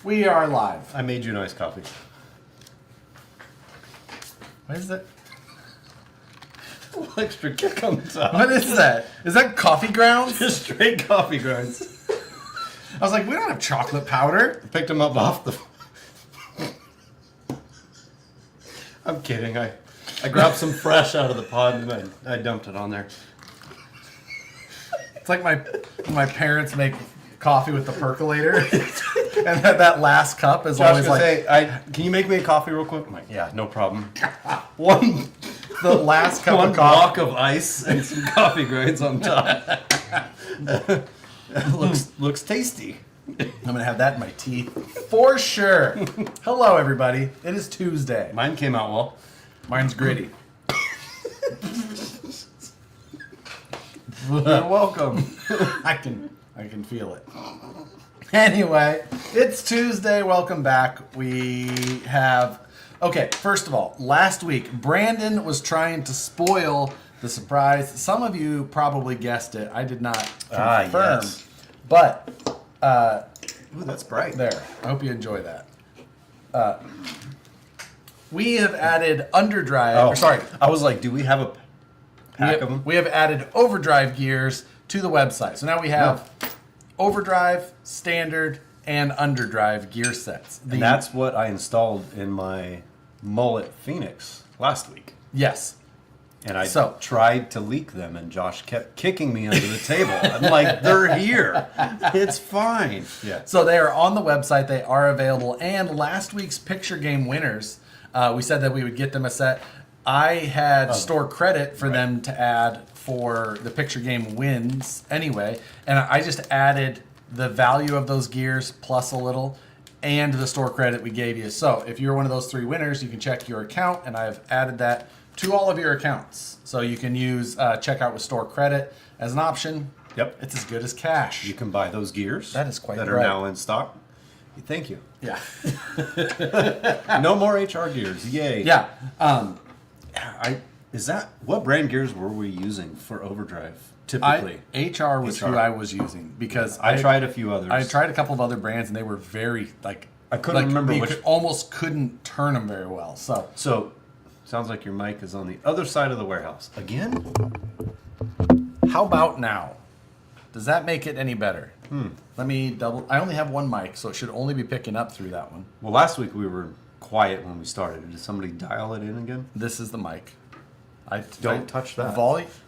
We are live. I made you nice coffee. What is that? A little extra kick on the top. What is that? Is that coffee grounds? Just straight coffee grinds. I was like, we don't have chocolate powder. Picked them up off the... I'm kidding. I grabbed some fresh out of the pod and I dumped it on there. It's like when my parents make coffee with the percolator, and that last cup is always like, say, can you make me a coffee real quick? I'm like, yeah, no problem. the last cup One of coffee. block of ice and some coffee grinds on top. looks tasty. I'm gonna have that in my teeth for sure. Hello, everybody. It is Tuesday. Mine came out well. Mine's gritty. You're welcome. I can feel it. Anyway, it's Tuesday. Welcome back. We have... Okay, first of all, last week, Brandon was trying to spoil the surprise. Some of you probably guessed it. I did not confirm. Yes. But, Ooh, that's bright. there. I hope you enjoy that. We have added underdrive... or sorry. I was like, do we have a pack of them? We have added overdrive gears to the website. So now we have overdrive, standard, and underdrive gear sets. And that's what I installed in my Mullet Phoenix last week. Yes. And I tried to leak them, and Josh kept kicking me under the table. I'm like, they're here. It's fine. Yeah. So they are on the website. They are available. And last week's picture game winners, we said that we would get them a set. I had store credit for them to add for the picture game wins anyway. And I just added the value of those gears plus a little and the store credit we gave you. So if you're one of those three winners, you can check your account, and I've added that to all of your accounts. So you can use checkout with store credit as an option. Yep. It's as good as cash. You can buy those gears. That is quite That right. are now in stock. Thank you. Yeah. No more HR gears. Yay. Yeah. What brand gears were we using for overdrive typically? HR was who I was using because I tried a few others. I tried a couple of other brands, and they were very I couldn't remember you which. almost couldn't turn them very well. So, sounds like your mic is on the other side of the warehouse again. How about now? Does that make it any better? Let me double. I only have one mic, so it should only be picking up through that one. Well, last week we were quiet when we started. Did somebody dial it in again? This is the mic. Don't touch that.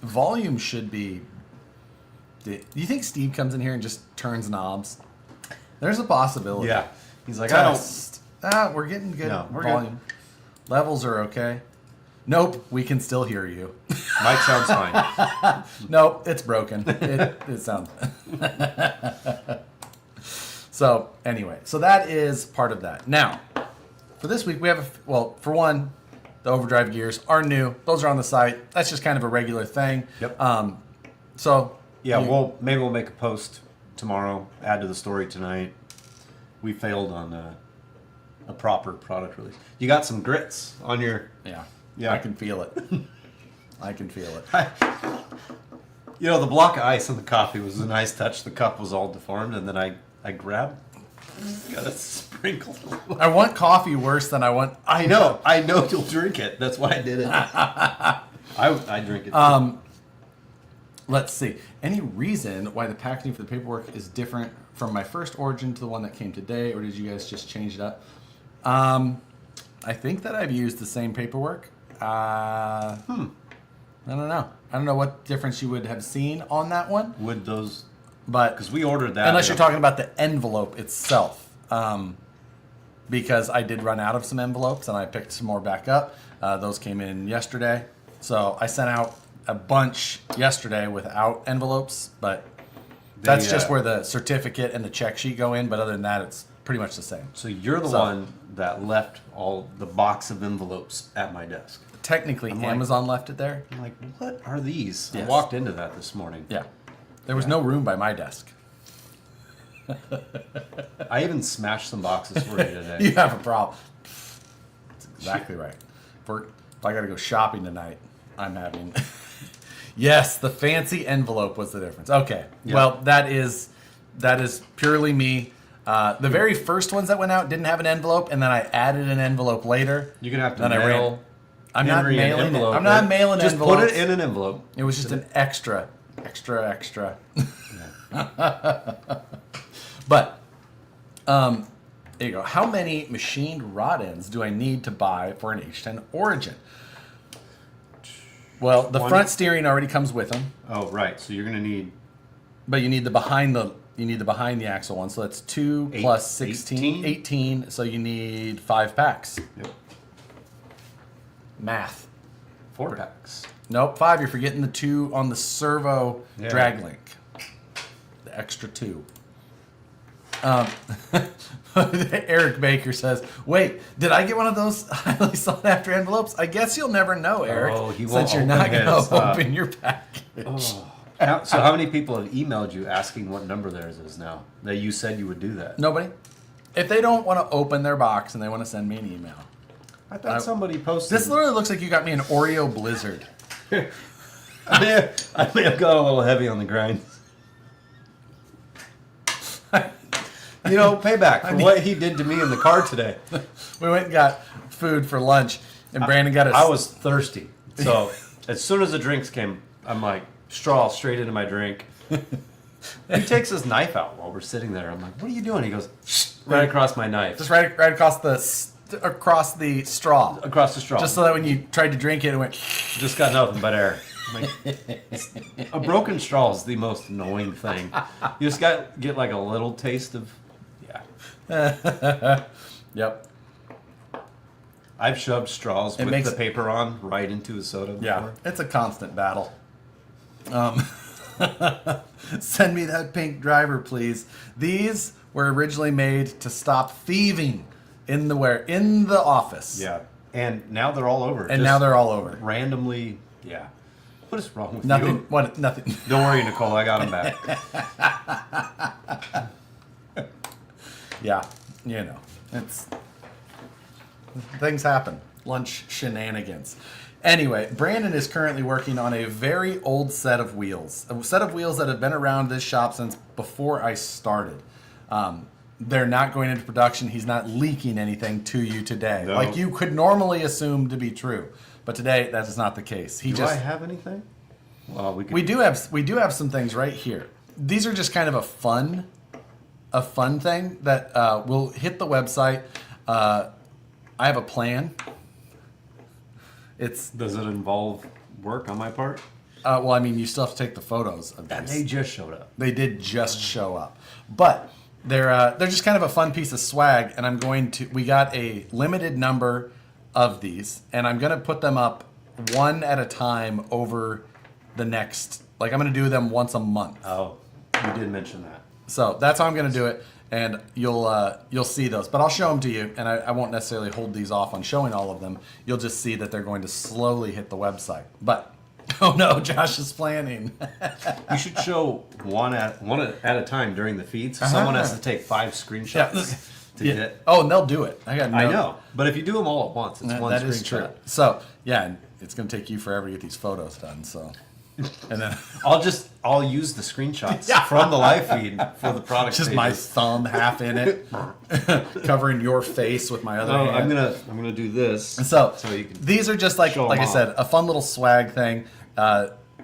Volume should be. Do you think Steve comes in here and just turns knobs? There's a possibility. Yeah. He's like, Test. We're getting good we're volume. Levels are okay. Nope, we can still hear you. Mic sounds fine. Nope, it's broken. It sounds. So anyway, so that is part of that. Now, for this week we have for one, the overdrive gears are new. Those are on the site. That's just kind of a regular thing. Yep. So Yeah, maybe we'll make a post tomorrow. Add to the story tonight. We failed on a proper product release. You got some grits on your. Yeah, I can feel it. I can feel it. You know, the block of ice in the coffee was a nice touch. The cup was all deformed, and then I grabbed, got a sprinkle. I want coffee worse than I want. I know you'll drink it. That's why I did it. I drink it too. Let's see. Any reason why the packaging for the paperwork is different from my first origin to the one that came today, or did you guys just change it up? I think that I've used the same paperwork. I don't know. I don't know what difference you would have seen on that one. Would those? But because we ordered that. Unless you're talking about the envelope itself. Because I did run out of some envelopes and I picked some more back up. Those came in yesterday. So I sent out a bunch yesterday without envelopes, but that's just where the certificate and the check sheet go in. But other than that, it's pretty much the same. So you're the one that left all the box of envelopes at my desk. Technically, Amazon left it there. I'm like, what are these? Yes. I walked into that this morning. Yeah. There was no room by my desk. I even smashed some boxes for you today. You have a problem. That's exactly right. If I got to go shopping tonight, I'm having... Yes, the fancy envelope was the difference. Okay. Yeah. Well, that is purely me. The very first ones that went out didn't have an envelope, and then I added an envelope later. You're gonna have to Then mail. I'm not Henry an mailing it. envelope. I'm not mailing Just envelopes. put it in an envelope. It was just an extra. But, there you go. How many machined rod ends do I need to buy for an H10 Origin? Well, the front steering already comes with them, Oh, right. So you're gonna need but you need the behind the axle one. So that's 2 plus 16, 18. So you need 5 packs. Yep. Math. 4 packs. Nope, 5. You're forgetting the 2 on the servo drag link. The extra 2. Eric Baker says, "Wait, did I get one of those highly sought after envelopes? I guess you'll never know, Eric, Oh, he won't since you're not going his, to open your package." Oh. So how many people have emailed you asking what number theirs is now? That you said you would do that. Nobody. If they don't want to open their box and they want to send me an email, I thought somebody posted. this literally looks like you got me an Oreo Blizzard. I may have gone a little heavy on the grind. You know, payback for what he did to me in the car today. We went and got food for lunch, and Brandon got us. I was thirsty. So as soon as the drinks came, I'm like, straw straight into my drink. He takes his knife out while we're sitting there. I'm like, what are you doing? He goes, right across my knife. just right across the straw. Across the straw. Just so that when you tried to drink it, it went. Just got nothing but air. Like, a broken straw is the most annoying thing. You just get like a little taste of, Yep. I've shoved straws with makes- the paper on right into a soda before. Yeah, it's a constant battle. Send me that pink driver, please. These were originally made to stop thieving in the office. Yeah. And now they're all over. And now they're all over. Randomly, yeah. What is wrong with Nothing. you? What? Nothing. Don't worry, Nicole. I got them back. Yeah, it's things happen. Lunch shenanigans. Anyway, Brandon is currently working on a very old set of wheels. A set of wheels that have been around this shop since before I started. They're not going into production. He's not leaking anything to you today, No. like you could normally assume to be true. But today, that is not the case. Do I have anything? Well, we do have some things right here. These are just kind of a fun thing that will hit the website. I have a plan. Does it involve work on my part? Well, I mean, you still have to take the photos of And these. they just showed up. They did just show up, but they're just kind of a fun piece of swag. And we got a limited number of these, and I'm gonna put them up one at a time over the next. Like I'm gonna do them once a month. Oh, you did mention that. So that's how I'm going to do it, and you'll see those. But I'll show them to you, and I won't necessarily hold these off on showing all of them. You'll just see that they're going to slowly hit the website. But, oh no, Josh is planning. You should show one at a time during the feed, so someone has to take 5 screenshots to get. Oh, and they'll do it. I know, but if you do them all at once, it's one that screenshot. is true. So, yeah, and it's going to take you forever to get these photos done, so. And then I'll use the screenshots from the live feed for the product. just pages. my thumb half in it, covering your face with my other Oh, hand. I'm gonna do this. So you can these are just like show 'em I off. said, a fun little swag thing.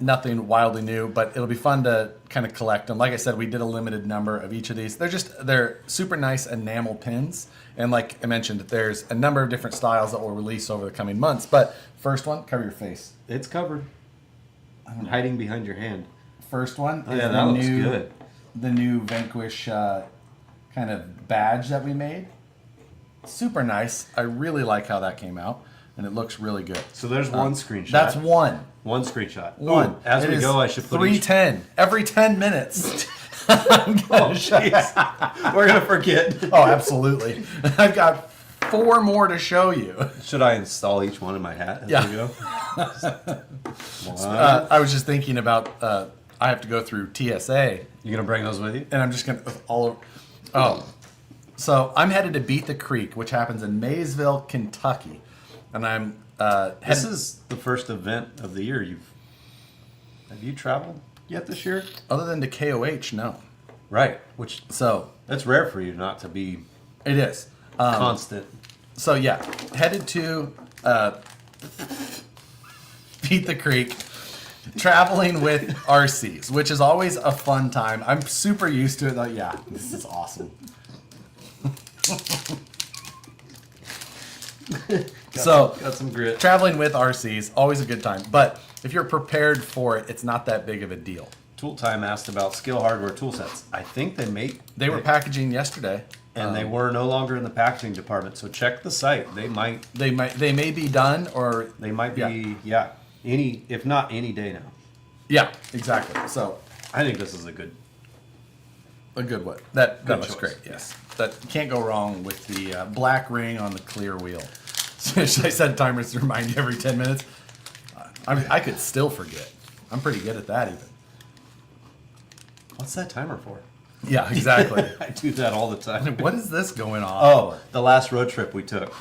Nothing wildly new, but it'll be fun to kind of collect them. Like I said, we did a limited number of each of these. They're super nice enamel pins, and like I mentioned, there's a number of different styles that will release over the coming months. But first one, cover your face. It's covered. I'm hiding behind your hand. First one Oh, is yeah, that looks new, good. the new Vanquish kind of badge that we made. Super nice. I really like how that came out, and it looks really good. So there's one screenshot. That's one. One screenshot. One. Ooh, as It we is go, I should put 310 every 10 minutes. I'm gonna jeez. We're gonna forget. Oh, absolutely. I've got 4 more to show you. Should I install each one in my hat as Yeah. we go? One. I was just thinking about I have to go through TSA, You gonna bring those with you? and I'm just gonna all over. Oh, so I'm headed to Beat the Creek, which happens in Maysville, Kentucky, and I'm This is the first event of the year. Have you traveled yet this year? other than to KOH, no. Right. Which So that's rare for you not to be it is. constant. So yeah, headed to Beat the Creek, traveling with RCs, which is always a fun time. I'm super used to it. Though. Yeah, this is awesome. Got some grit. Traveling with RCs, always a good time. But if you're prepared for it, it's not that big of a deal. Tool Time asked about Skill Hardware tool sets. I think They were packaging yesterday, and they were no longer in the packaging department. So check the site. They They may be done, or they might be any, if not any day now. yeah, exactly. So I think this is a good one. That Good looks choice. great. Yes, that can't go wrong with the black ring on the clear wheel. Should I set timers to remind you every 10 minutes? I could still forget. I'm pretty good at that even. What's that timer for? Yeah, exactly. I do that all the time. What is this going on? Oh, the last road trip we took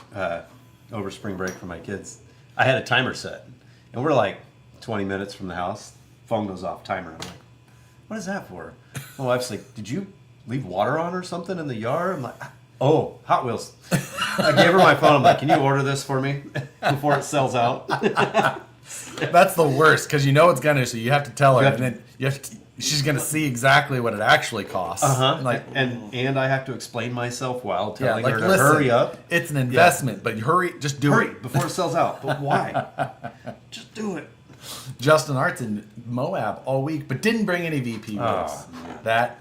over spring break for my kids, I had a timer set, and we're like 20 minutes from the house. Phone goes off, timer. I'm like, what is that for? My wife's like, did you leave water on or something in the yard? I'm like, oh, Hot Wheels. I gave her my phone. I'm like, can you order this for me before it sells out? That's the worst because you know it's gonna. So you have to tell her, You have and then she's gonna see exactly what it actually costs. Like, and I have to explain myself while yeah, telling like her to listen, hurry up. It's an investment, but hurry, just do Hurry it. before it sells out. But why? Just do it. Justin Art's in Moab all week, but didn't bring any VP with us. man. That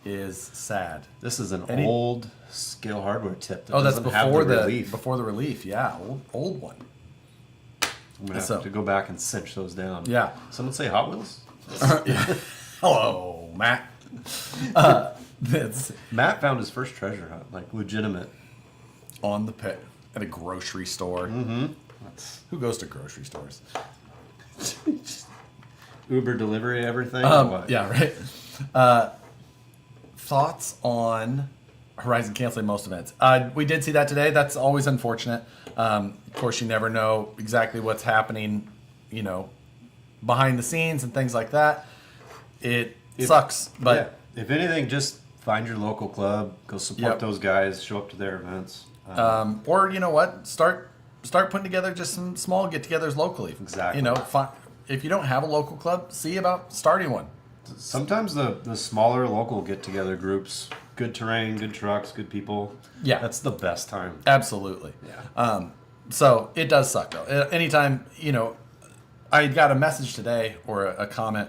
is sad. This is an Any- old Skill Hardware tip. That Oh, that's doesn't have before the relief. before the relief. Yeah, old one. I'm gonna So- have to go back and cinch those down. Yeah. Someone say Hot Wheels. Yeah. Hello, Matt. That's Matt found his first treasure hunt, like legitimate. on the pit at a grocery store. That's Who goes to grocery stores? Uber delivery, everything. or what? Yeah, right. Thoughts on Horizon canceling most events? We did see that today. That's always unfortunate. Of course, you never know exactly what's happening, behind the scenes and things like that. It sucks, but yeah. If anything, just find your local club, go support Yep. those guys, show up to their events. or you know what, start putting together just some small get-togethers locally. Exactly. If you don't have a local club, see about starting one. Sometimes the smaller local get-together groups, good terrain, good trucks, good people. Yeah. That's the best time. Absolutely. Yeah. So it does suck though. Anytime, I got a message today or a comment,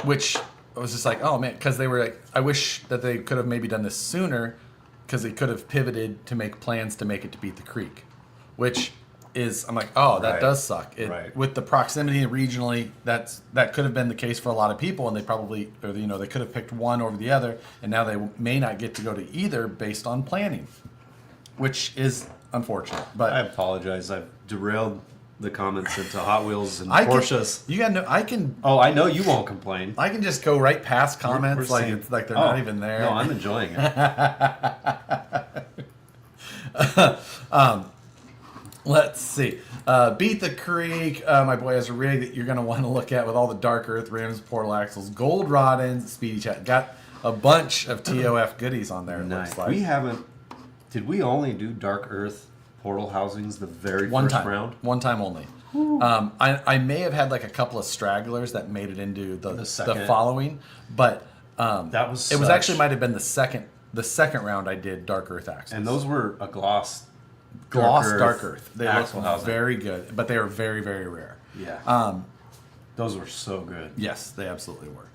which I was just like, oh man, because they were like, I wish that they could have maybe done this sooner, because they could have pivoted to make plans to make it to Beat the Creek, which is, I'm like, oh, that Right. does suck. Right. With the proximity regionally, that could have been the case for a lot of people, and they probably, or they could have picked one over the other, and now they may not get to go to either based on planning, which is unfortunate. But I apologize. I've derailed the comments into Hot Wheels and I Porsches. I can Oh, I know you won't complain. I can just go right past comments We're like seeing- it's like they're Oh, not even there. No, I'm enjoying it. Let's see. Beat the Creek. My boy has a rig that you're going to want to look at with all the dark earth rims, portal axles, gold rod ends, speedy chat. Got a bunch of TOF goodies on there. It Nice. looks like. We haven't. Did we only do Dark Earth portal housings the very one first time, round? one time only. I may have had like a couple of stragglers that made it into the second. following, but That was it was such- actually might have been the second round I did dark earth axles. And those were a gloss Dark Earth. They axle look housing. very good, but they are very, very rare. Yeah. Those were so good. Yes, they absolutely were.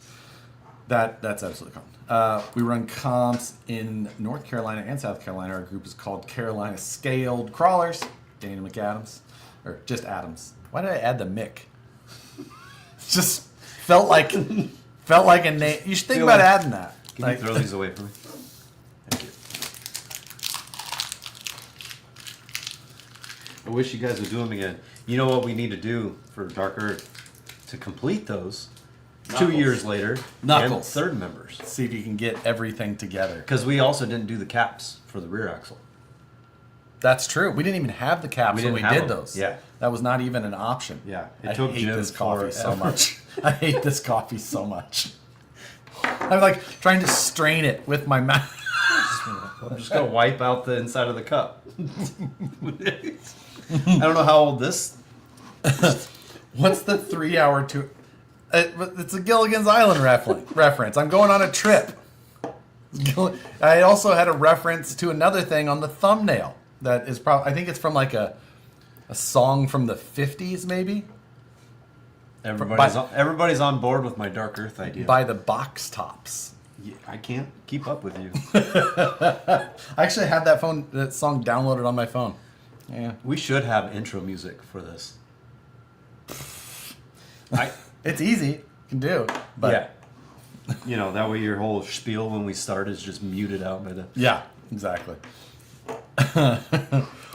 That's absolutely common. We run comps in North Carolina and South Carolina. Our group is called Carolina Scaled Crawlers. Dana McAdams, or just Adams. Why did I add the Mick? Just felt like a name. You should think Feel about like- adding that. Can you throw these away from me? Thank you. I wish you guys would do them again. You know what we need to do for Dark Earth to complete those? Knuckles. 2 years later, Knuckles. and third members. See if you can get everything together. Because we also didn't do the caps for the rear axle. That's true. We didn't even have the caps We when didn't we have did them. those. Yeah. That was not even an option. Yeah. I hate this coffee so much. I hate this coffee so much. I'm like trying to strain it with my mouth. I'm just gonna wipe out the inside of the cup. I don't know how old this. What's the 3-hour tour? It's a Gilligan's Island reference. I'm going on a trip. I also had a reference to another thing on the thumbnail that is probably, I think it's from like a song from the 50s maybe. Everybody's on board with my Dark Earth idea. By the Box Tops. Yeah, I can't keep up with you. I actually have that song downloaded on my phone. Yeah. We should have intro music for this. It's easy. You can do. But yeah. You know, that way your whole spiel when we start is just muted out by the... Yeah, exactly.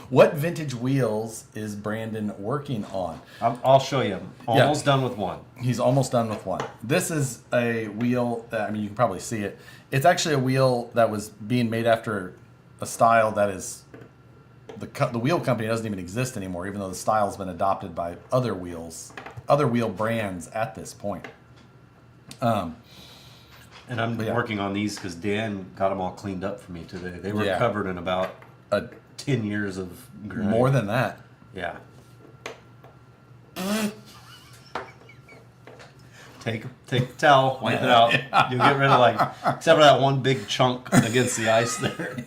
What vintage wheels is Brandon working on? I'll show you. I'm almost done with one. He's almost done with one. This is a wheel that, I mean, you can probably see it. It's actually a wheel that was being made after a style that is... The wheel company doesn't even exist anymore, even though the style's been adopted by other wheel brands at this point. And I'm working on these because Dan got them all cleaned up for me today. They were covered in about 10 years of grind. More than that. Yeah. Take the towel, wipe it out. Yeah. You'll get rid of except for that one big chunk against the ice there.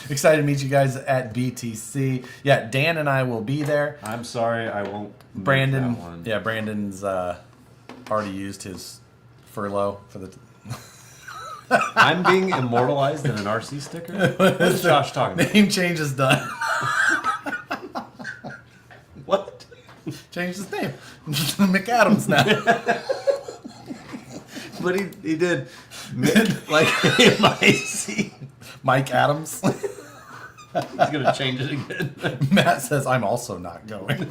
Excited to meet you guys at BTC. Yeah, Dan and I will be there. I'm sorry, I won't. Brandon, make that one. yeah, Brandon's already used his furlough for the. I'm being immortalized in an RC sticker. What's Josh talking about? Name change is done. What? Changed his name. McAdams now. But he did like M-I-C. Mike Adams. He's gonna change it again. Matt says I'm also not going.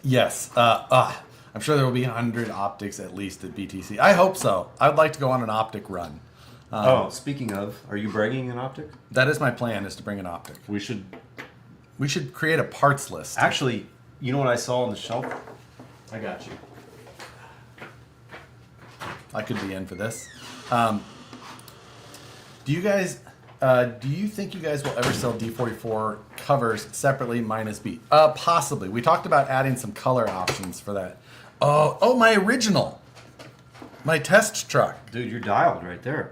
Yes. I'm sure there will be 100 optics at least at BTC. I hope so. I would like to go on an optic run. Speaking of, are you bringing an optic? That is my plan, is to bring an optic. We should create a parts list. Actually, you know what I saw on the shelf? I got you. I could be in for this. Do you think you guys will ever sell D44 covers separately minus B? Possibly. We talked about adding some color options for that. Oh, my original. My test truck. Dude, you're dialed right there.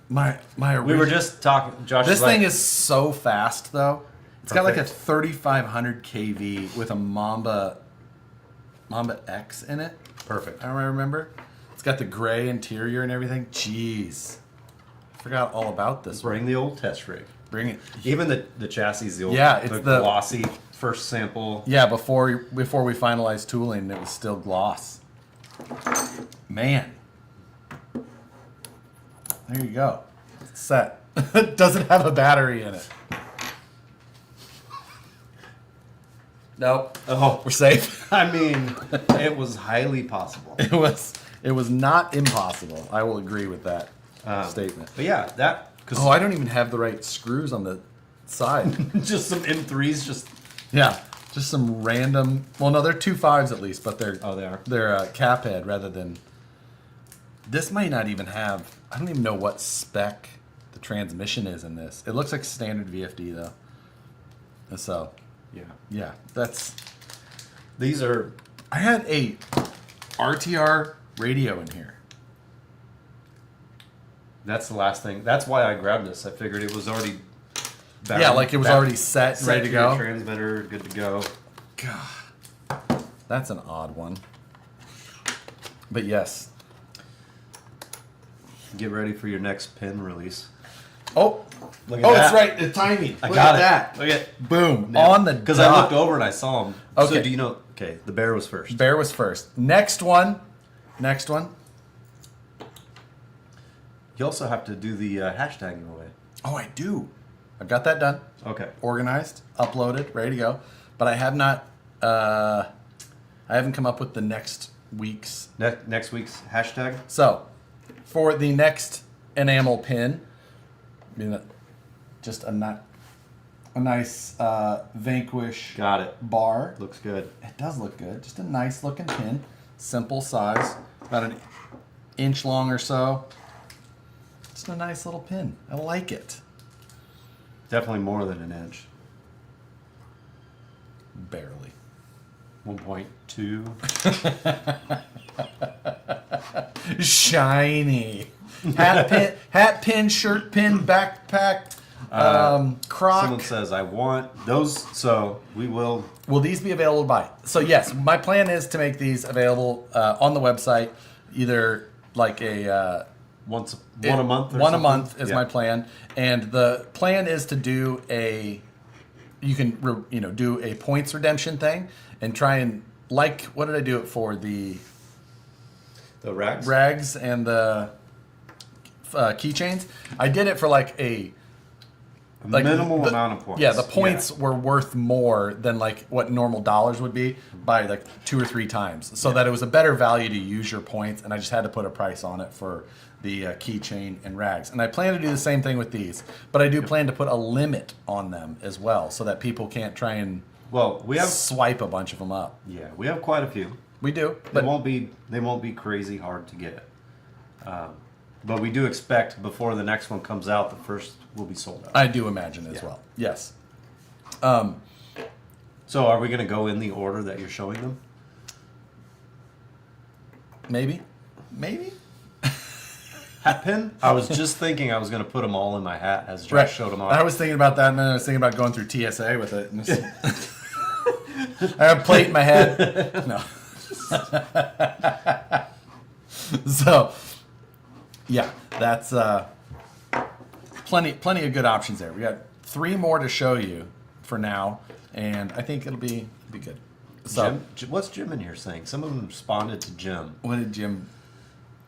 My original. We were just talking, Josh. This thing is so fast, though. It's got like a 3500 kV with a Mamba X in it. Perfect. I remember. It's got the gray interior and everything. Jeez. Forgot all about this. Bring the old test rig. Bring it. Even the chassis, the old, it's the glossy first sample. Yeah, before we finalized tooling, it was still gloss. Man. There you go. It's set. It doesn't have a battery in it. Nope. Oh, We're safe. I mean, it was highly possible. It was not impossible. I will agree with that statement. But yeah, that. Oh, I don't even have the right screws on the side. Just some M3s. Just some random. Well, no, they're 2.5s at least, but they're. Oh, they are. They're cap head rather than. This might not even have. I don't even know what spec the transmission is in this. It looks like standard VFD though. So. Yeah, that's. These are. I had a RTR radio in here. That's the last thing. That's why I grabbed this. I figured it was already. Already set ready to go. Transmitter, good to go. God, that's an odd one. But yes. Get ready for your next pin release. Oh, look at that. That's right. The timing. I got it. That. Look at boom now, on the because I looked over and I saw him. Okay. So do you know? Okay, the bear was first. Bear was first. Next one. You also have to do the hashtag giveaway. Oh, I do. I've got that done. Okay. Organized, uploaded, ready to go. But I have not. I haven't come up with the next week's. Next week's hashtag. So, for the next enamel pin, just a nice Vanquish. Got it. Bar. Looks good. It does look good. Just a nice looking pin. simple size, about an inch long or so. Just a nice little pin. I like it. Definitely more than an inch. Barely. 1.2. Shiny. Hat pin, shirt pin, backpack, croc. Someone says, I want those, so we will. Will these be available to buy? So yes, my plan is to make these available on the website, either like a One a month or one a something? month is Yeah. my plan, and the plan is to do you can do a points redemption thing and try and what did I do it for the rags? rags and the keychains? I did it for like minimal amount of points. Yeah, the points were worth more than like what normal dollars would be by like 2 or 3 times, so that it was a better value to use your points. And I just had to put a price on it for the keychain and rags. And I plan to do the same thing with these, but I do plan to put a limit on them as well, so that people can't try and we have swipe a bunch of them up. Yeah, we have quite a few. We do, They but won't be crazy hard to get. But we do expect before the next one comes out, the first will be sold out. I do imagine as well. Yes. So are we going to go in the order that you're showing them? Maybe. Hat pin? I was just thinking I was going to put them all in my hat as Josh showed them off. I was thinking about that, and then I was thinking about going through TSA with it. And I have a plate in my head. No. So, yeah, that's plenty of good options there. We got 3 more to show you for now, and I think it'll be good. So, What's Jim in here saying? Some of them responded to Jim. what did Jim?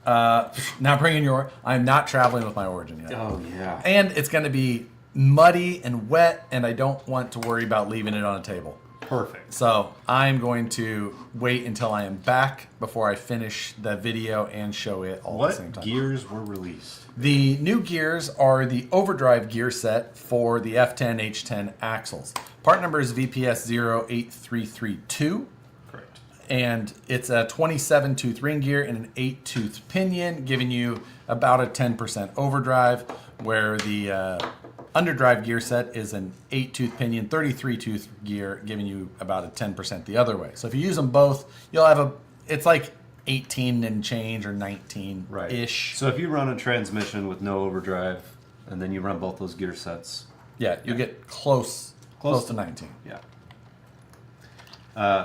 Not bringing your. I'm not traveling with my Origin yet. Oh, yeah. And it's going to be muddy and wet, and I don't want to worry about leaving it on a table. Perfect. So I'm going to wait until I am back before I finish the video and show it all at the same What time. gears were released? The new gears are the overdrive gear set for the F10 H10 axles. Part number is VPS 08332. Correct. And it's a 27 tooth ring gear and an 8 tooth pinion, giving you about a 10% overdrive, where the underdrive gear set is an 8 tooth pinion, 33 tooth gear, giving you about a 10% the other way. So if you use them both, you'll have it's like 18 and change or 19 ish. So if you run a transmission with no overdrive and then you run both those gear sets, Yeah, you'll get close to 19. yeah.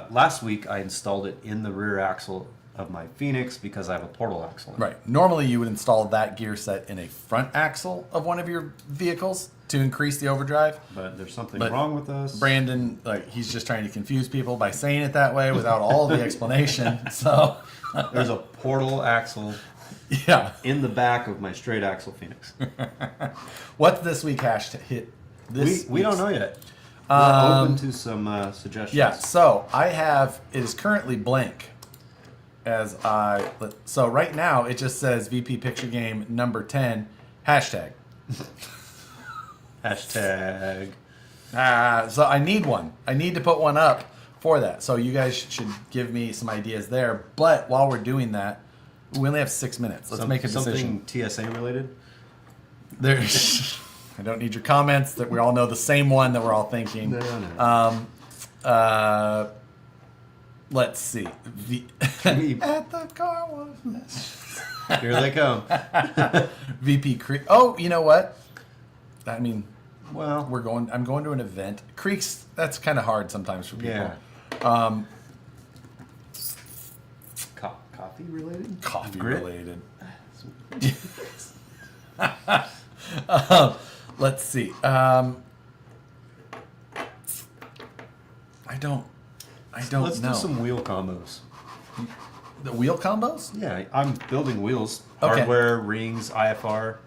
Last week I installed it in the rear axle of my Phoenix because I have a portal axle. Right. Normally you would install that gear set in a front axle of one of your vehicles to increase the overdrive. But there's something wrong with us. Brandon, he's just trying to confuse people by saying it that way without all the explanation. So There's a portal axle yeah. in the back of my straight axle Phoenix. What's this week hashtag hit? We don't know yet. We're open to some suggestions. Yeah, so it is currently blank. So right now it just says VP Picture Game number 10 hashtag. Hashtag. So I need one. I need to put one up for that. So you guys should give me some ideas there. But while we're doing that, we only have 6 minutes. Let's make a decision. Something TSA related? I don't need your comments. That we all know the same one that we're all thinking. No. Let's see. At the car wash. Here they come. VP Creek. Oh, you know what? I mean, Well, I'm going to an event. Creeks. That's kind of hard sometimes for people. yeah. Coffee related? Coffee Grit? related. Let's see. I don't Let's know. do some wheel combos. The wheel combos? Yeah, I'm building wheels. Okay. Hardware, rings, IFR.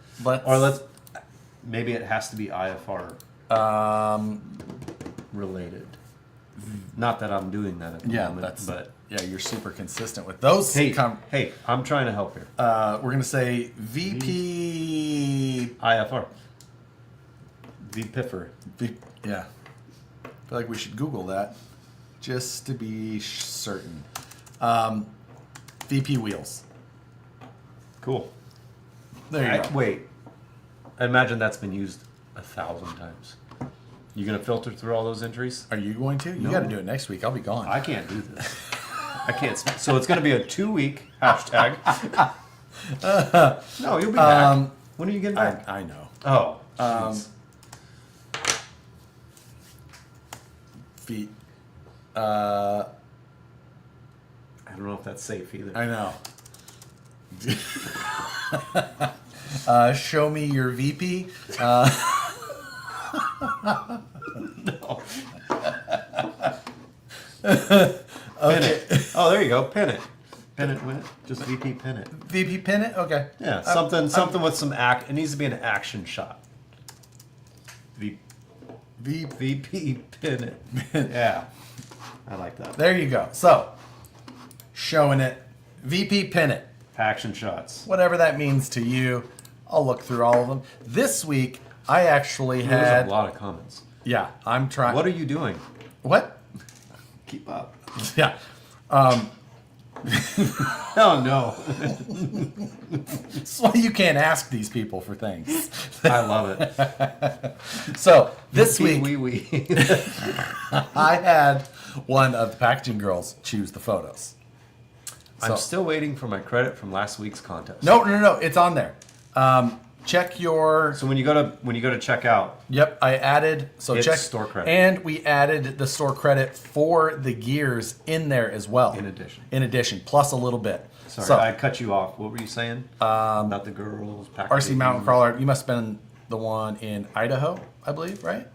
Maybe it has to be IFR related. Not that I'm doing that at the moment, but you're super consistent with those. hey, I'm trying to help here. We're gonna say VP. IFR. VPIFR. Yeah, I feel like we should Google that just to be certain. VP wheels. Cool. There you go. Wait. I imagine that's been used 1,000 times. You gonna filter through all those entries? Are you going to? You No. got to do it next week. I'll be gone. I can't do this. I can't. So it's gonna be a 2-week hashtag. No, you'll be back. When are you getting back? I know. Oh. Jeez. Feet. I don't know if that's safe either. I know. Show me your VP. No. Pin it. Oh, there you go. Pin it. Pin it. Win it. Just VP pin it. VP pin it? Okay. Yeah. Something with some act. It needs to be an action shot. VP pin it. Yeah. I like that. There you go. So, showing it. VP pin it. Action shots. Whatever that means to you. I'll look through all of them. This week, I actually There's had... a lot of comments. Yeah, I'm trying... What are you doing? What? Keep up. Yeah. Oh no. That's why you can't ask these people for things. I love it. So, this week, Wee. I had one of the packaging girls choose the photos. I'm So- still waiting for my credit from last week's contest. No. It's on there. Check your... So when you go to check out, Yep, I added... So It's check... store credit. And we added the store credit for the gears in there as well. In addition. Plus a little bit. sorry, So, I cut you off. What were you saying? About the girls. RC Mountain Crawler, you must have been the one in Idaho, I believe, right?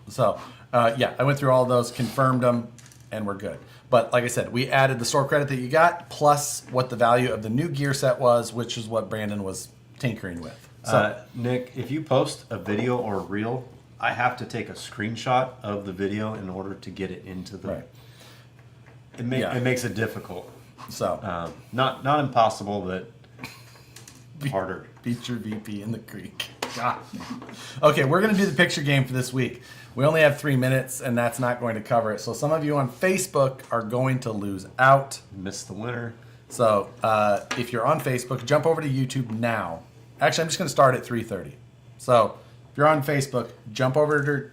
So, yeah, I went through all of those, confirmed them, and we're good. But like I said, we added the store credit that you got, plus what the value of the new gear set was, which is what Brandon was tinkering with. So, Nick, if you post a video or a reel, I have to take a screenshot of the video in order to get it into the. Right. It makes it difficult. so Not impossible, but harder. beat your VP in the creek. God. Okay, we're going to do the picture game for this week. We only have 3 minutes, and that's not going to cover it. So some of you on Facebook are going to lose out. Missed the winner. So if you're on Facebook, jump over to YouTube now. Actually, I'm just going to start at 3:30. So if you're on Facebook, jump over to...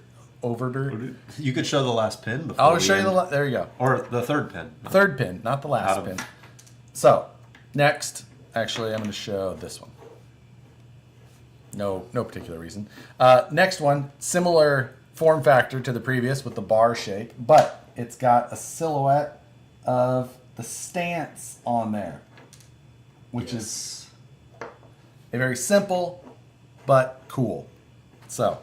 You could show the last pin before. I'll we show you end. there you go. Or the third pin. Third pin, not the last Out of- pin. So next, actually, I'm going to show this one. No particular reason. Next one, similar form factor to the previous with the bar shape, but it's got a silhouette of the stance on there, which is a very simple but cool. So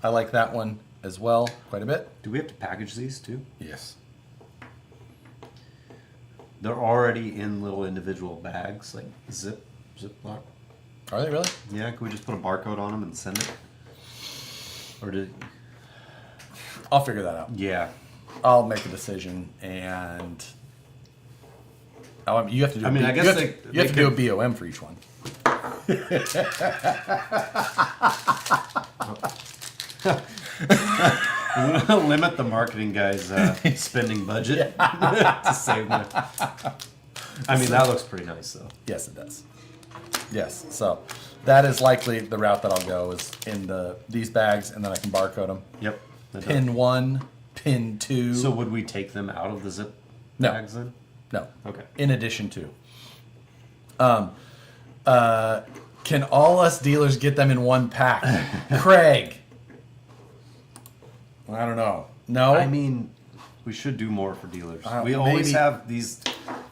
I like that one as well quite a bit. Do we have to package these too? Yes. They're already in little individual bags, like Ziploc. Are they really? Yeah, can we just put a barcode on them and send it? Or did? I'll figure that out. Yeah. I'll make a decision, and you have to do. I mean, I guess you have to do a BOM for each one. We're gonna limit the marketing guy's spending budget to save money. I mean, that looks pretty nice though. Yes, it does. Yes, so that is likely the route that I'll go is in these bags, and then I can barcode them. Yep. that does. Pin 1, pin 2. So would we take them out of the zip No. bags then? No. Okay. In addition to. Can all us dealers get them in one pack? Craig. I don't know. No. I mean, we should do more for dealers. We maybe- always have these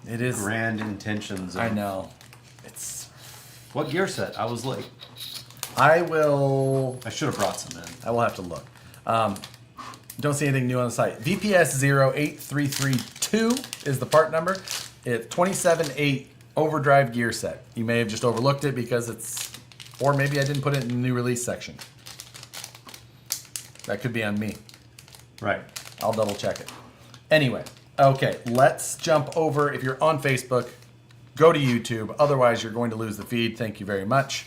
it is. grand intentions. I of- know. It's. What gear set? I was late. I will. I should have brought some in. I will have to look. Don't see anything new on the site. VPS 08332 is the part number. It's 27.8 overdrive gear set. You may have just overlooked it because it's, or maybe I didn't put it in the new release section. That could be on me. Right. I'll double check it. Anyway, okay, let's jump over. If you're on Facebook, go to YouTube. Otherwise, you're going to lose the feed. Thank you very much.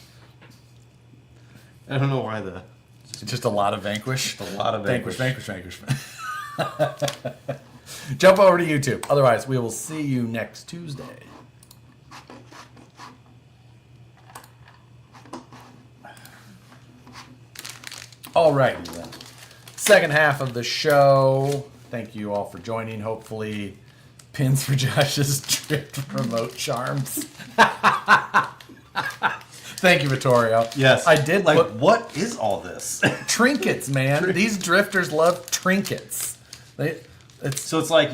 I don't know why the It's just a lot of Vanquish. a lot of Vanquish. Jump over to YouTube. Otherwise, we will see you next Tuesday. Alrighty then. Second half of the show. Thank you all for joining. Hopefully, pins for Josh's drift remote charms. Thank you, Vittorio. Yes. I did like, put what is all this? trinkets, man. These drifters love trinkets. So it's like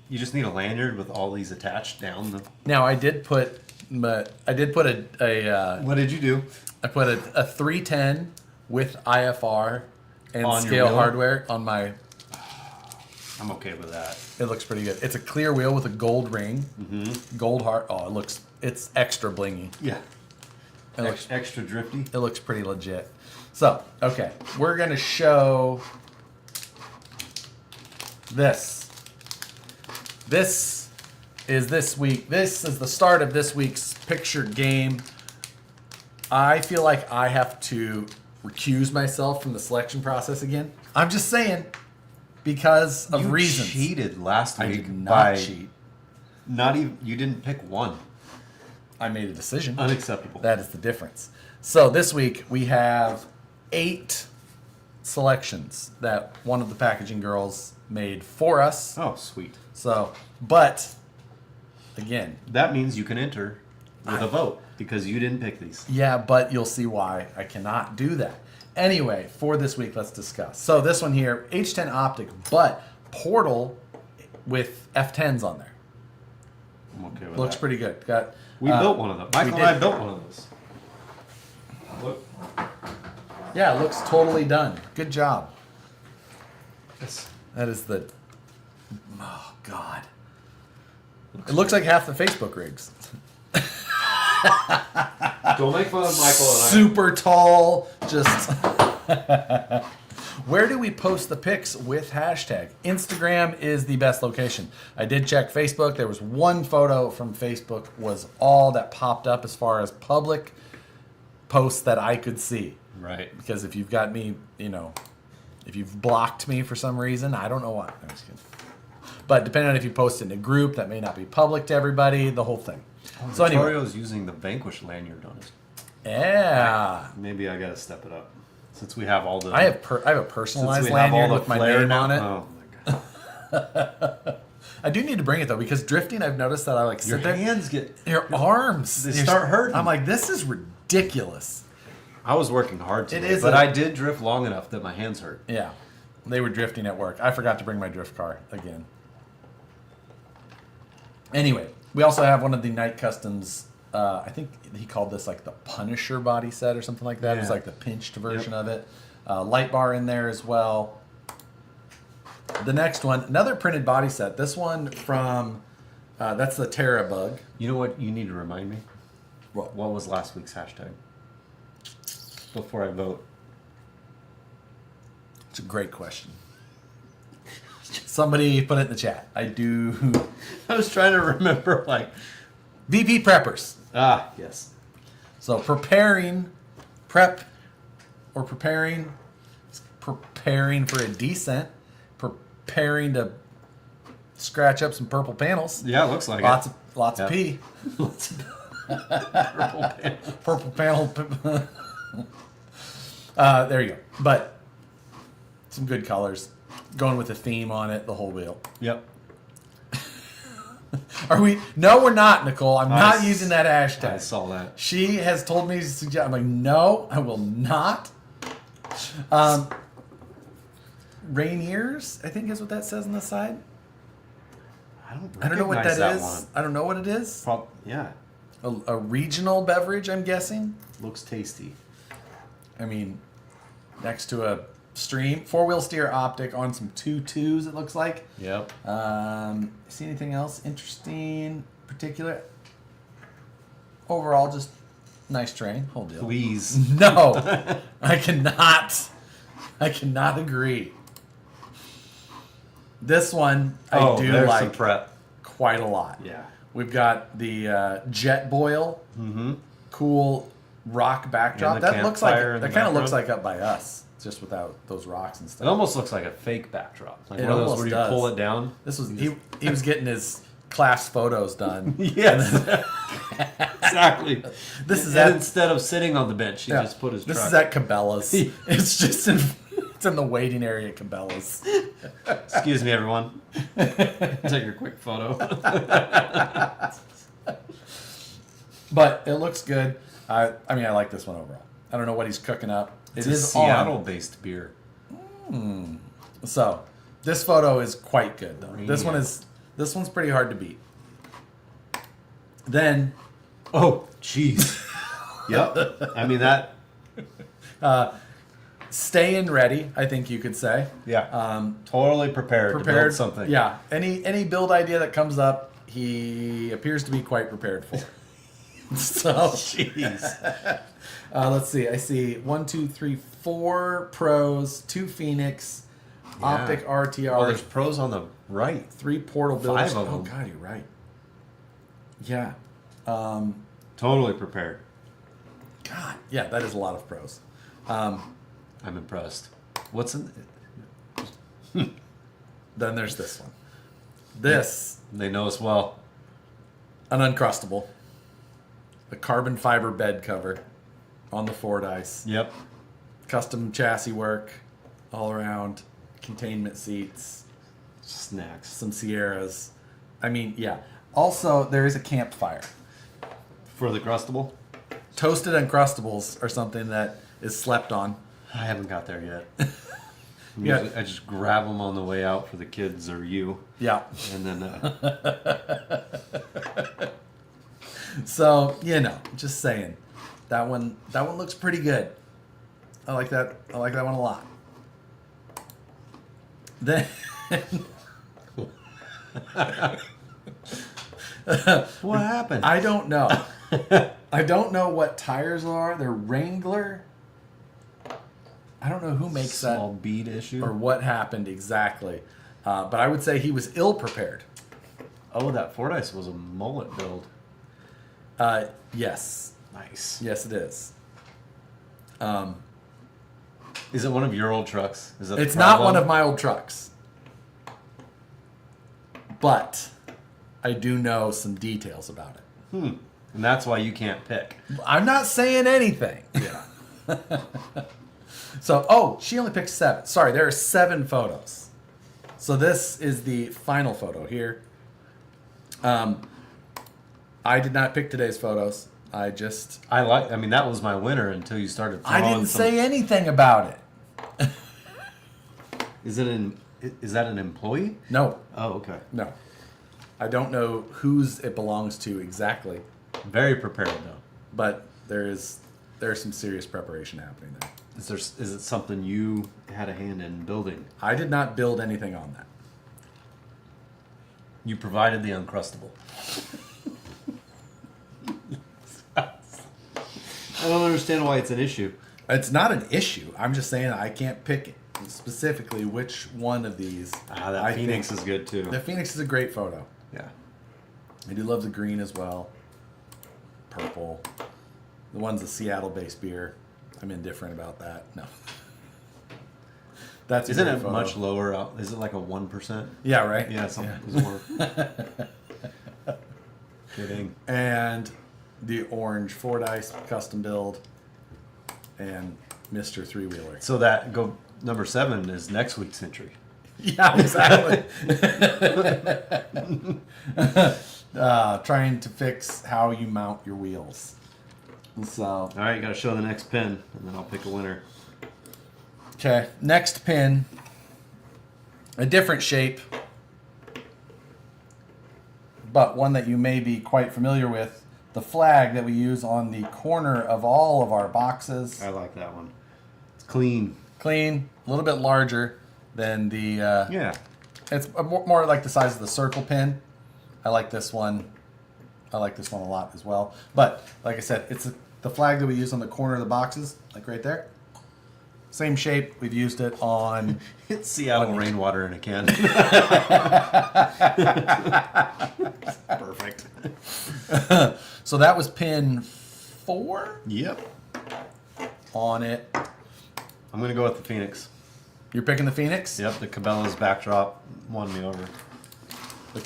you just need a lanyard with all these attached down the... Now I did put a What did you do? I put a 310 with IFR and On your scale wheel? hardware on my. I'm okay with that. It looks pretty good. It's a clear wheel with a gold ring, gold heart. Oh, it's extra blingy. Yeah. It looks Extra drifty. It looks pretty legit. So, okay, we're gonna show this. This is this week. This is the start of this week's picture game. I feel like I have to recuse myself from the selection process again. I'm just saying, because of You reasons. cheated last week I did not by cheat. not even. You didn't pick one. I made a decision. Unacceptable. That is the difference. So this week we have 8 selections that one of the packaging girls made for us. Oh, sweet. So, but again, That means you can enter with a vote because you didn't pick these. yeah, but you'll see why I cannot do that. Anyway, for this week, let's discuss. So this one here, H10 optic, but Portal with F10s on there. I'm okay with Looks that. pretty good. Got We built one of them. Michael and I built one of those. Look. Yeah, it looks totally done. Good job. Yes. That is the. Oh God. It looks like half the Facebook rigs. Don't make fun of Michael and I. Super tall, just. Where do we post the pics with hashtag? Instagram is the best location. I did check Facebook. There was one photo from Facebook was all that popped up as far as public posts that I could see. Right. Because if you've got me, if you've blocked me for some reason, I don't know why. I'm just kidding. But depending on if you post it in a group, that may not be public to everybody, the whole thing. So anyway. Vittorio's using the Vanquish lanyard on it. Yeah. Maybe I gotta step it up. Since we have all the... I have a personalized since we have all lanyard the with my flair name now. on it. Oh my god. I do need to bring it though, because drifting, I've noticed that I like Your sit there. hands get... Your arms. They start hurting. I'm like, this is ridiculous. I was working hard today, is but a- I did drift long enough that my hands hurt. Yeah. They were drifting at work. I forgot to bring my drift car again. Anyway, we also have one of the Night Customs. I think he called this like the Punisher body set or something like that. It was Yeah. like the pinched version of it. Light bar in there as well. The next one, another printed body set. This one from, that's the Terra Bug. You know what you need to remind me? What? What was last week's hashtag? Before I vote. It's a great question. Somebody put it in the chat. I do. I was trying to remember, like... VP Preppers. Ah, yes. So preparing for a descent, preparing to scratch up some purple panels. Yeah, it looks like Lots of Yeah. pee. Purple panel. There you go. But some good colors. Going with a theme on it, the whole wheel. Yep. Are we? No, we're not, Nicole. I'm not s- using that hashtag. I saw that. She has told me to suggest. I'm like, no, I will not. Rainiers, I think is what that says on the side. I I don't know what that recognize is. one. I don't know what it is. Yeah. A regional beverage, I'm guessing. Looks tasty. I mean, next to a stream, 4-wheel steer optic on some 2.2s, it looks like. Yep. See anything else interesting, particular? Overall, just nice train, whole deal. Please. No, I cannot agree. This one I do there's like some prep. quite a lot. Yeah. We've got the jet boil, cool rock backdrop. And the That looks like campfire in that the kind of looks background. like up by us. just without those rocks and It stuff. almost looks like a fake backdrop. Like It one of those almost where you does. pull it down. This was he was getting his class photos done. Yes. Exactly. This is and at, instead of sitting on the bench, he yeah, just put his this truck. is at Cabela's. It's just it's in the waiting area at Cabela's. Excuse me, everyone. Take a quick photo. But it looks good. I mean, I like this one overall. I don't know what he's cooking up. It's It a is Seattle-based beer. So this photo is quite good though. Yeah. This one's pretty hard to beat. Then Oh, jeez. Yep. I mean that. staying ready, I think you could say. Yeah. Totally prepared to build something. Yeah. Any build idea that comes up, he appears to be quite prepared for. So Jeez. let's see. I see 1, 2, 3, 4 pros, 2 Phoenix, Optic RTR, Oh, there's pros on the right. 3 portal builders. 5 of Oh them. God, you're right. Yeah. Totally prepared. God, yeah, that is a lot of pros. I'm impressed. What's in? Then there's this one. This, They know us well. an Uncrustable. A carbon fiber bed cover on the Ford Ice. Yep. Custom chassis work all around. Containment seats. Snacks. Some Sierras. I mean, yeah. Also, there is a campfire. For the Crustable? Toasted Uncrustables are something that is slept on. I haven't got there yet. Yeah. I just grab them on the way out for the kids or you. Yeah. And then So, just saying. That one looks pretty good. I like that one a lot. Then what happened? I don't know. I don't know what tires are. They're Wrangler. I don't know who makes Small that bead issue. or what happened exactly. But I would say he was ill prepared. Oh, that Ford Ice was a mullet build. Yes. Nice. Yes, it is. Is it one of your old trucks? Is that It's not one of my old trucks. But I do know some details about it. And that's why you can't pick. I'm not saying anything. Yeah. So, she only picked 7. Sorry, there are 7 photos. So this is the final photo here. I did not pick today's photos. I mean, that was my winner until you started I throwing didn't some... say anything about it. Is that an employee? No, Oh, okay. no. I don't know whose it belongs to exactly, Very prepared though. but there's some serious preparation happening there. Is it something you had a hand in building? I did not build anything on that. You provided the Uncrustable. I don't understand why it's an issue. It's not an issue. I'm just saying I can't pick specifically which one of these. That I Phoenix think- is good too. The Phoenix is a great photo. Yeah. I do love the green as well. Purple. The one's a Seattle-based beer. I'm indifferent about that. No. That's a Isn't great it photo. much lower out? Is it like a 1%? Yeah, right? Yeah, something is more. Kidding. And the orange Ford Ice custom build and Mr. Three-Wheeler. So that number 7 is next week's entry. Yeah, exactly. Trying to fix how you mount your wheels. So, All right, you got to show the next pin, and then I'll pick a winner. okay, next pin, a different shape, but one that you may be quite familiar with. The flag that we use on the corner of all of our boxes. I like that one. It's clean. Clean, a little bit larger than the. Yeah. It's more like the size of the circle pin. I like this one. I like this one a lot as well. But like I said, it's the flag that we use on the corner of the boxes, like right there. Same shape. We've used it on. It's Seattle rainwater in a can. Perfect. So that was pin 4 Yep. on it. I'm going to go with the Phoenix. You're picking the Phoenix? Yep, the Cabela's backdrop won me over. I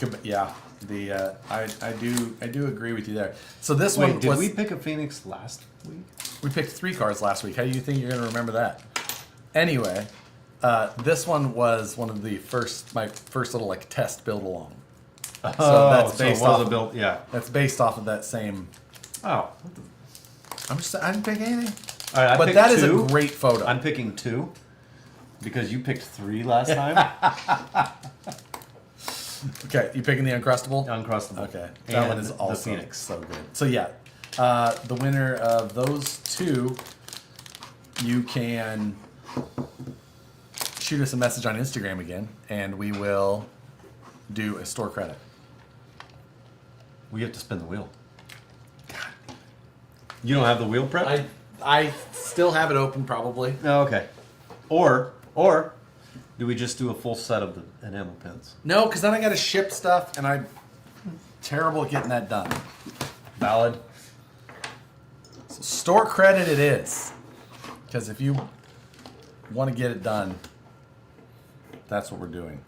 do agree with you there. So this Wait, one did was, we pick a Phoenix last week? we picked 3 cards last week. How do you think you're going to remember that? Anyway, this one was one of the my first little like test build along. So that's based off the build. Yeah. That's based off of that same. Oh. I didn't pick anything. All right, But that is a great photo. I'm picking 2 because you picked 3 last time. Okay, you picking the Uncrustable? Uncrustable. Okay, that one is the also Phoenix. so good. So yeah, the winner of those 2, you can shoot us a message on Instagram again, and we will do a store credit. We have to spin the wheel. You don't have the wheel prep? I still have it open, probably. Oh, okay. Or do we just do a full set of the enamel pins? No, because then I got to ship stuff, and I'm terrible at getting that done. Valid. So store credit it is, because if you want to get it done, that's what we're doing.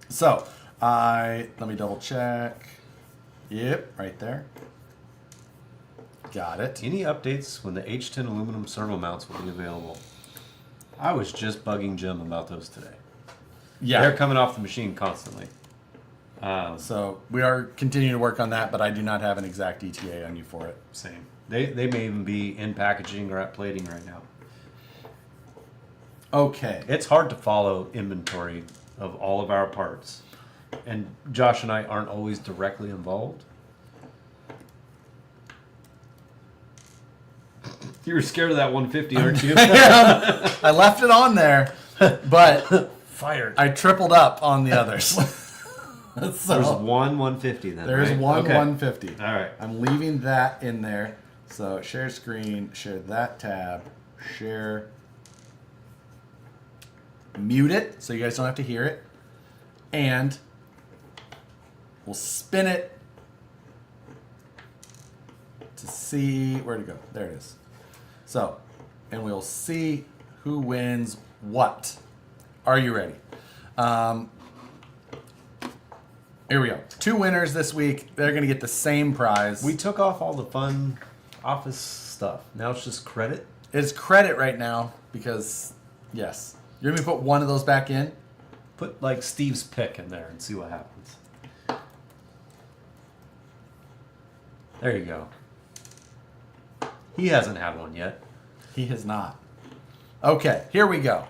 So let me double check. Yep, right there. Got it. Any updates when the H10 aluminum servo mounts will be available? I was just bugging Jim about those today. Yeah. They're coming off the machine constantly. So we are continuing to work on that, but I do not have an exact ETA on you for it. Same. They may even be in packaging or at plating right now. Okay. It's hard to follow inventory of all of our parts. And Josh and I aren't always directly involved. You were scared of that 150, aren't you? I left it on there, but Fired. I tripled up on the others. There's So one 150 then. there's right? one Okay. 150. All right. I'm leaving that in there. So share screen, share that tab, share, mute it so you guys don't have to hear it, and we'll spin it to see where to go. There it is. So, and we'll see who wins what. Are you ready? Here we go. 2 winners this week. They're going to get the same prize. We took off all the fun office stuff. Now it's just credit. It's credit right now because, yes. You're going to put one of those back in? Put like Steve's pick in there and see what happens. There you go. He hasn't had one yet. He has not. Okay, here we go.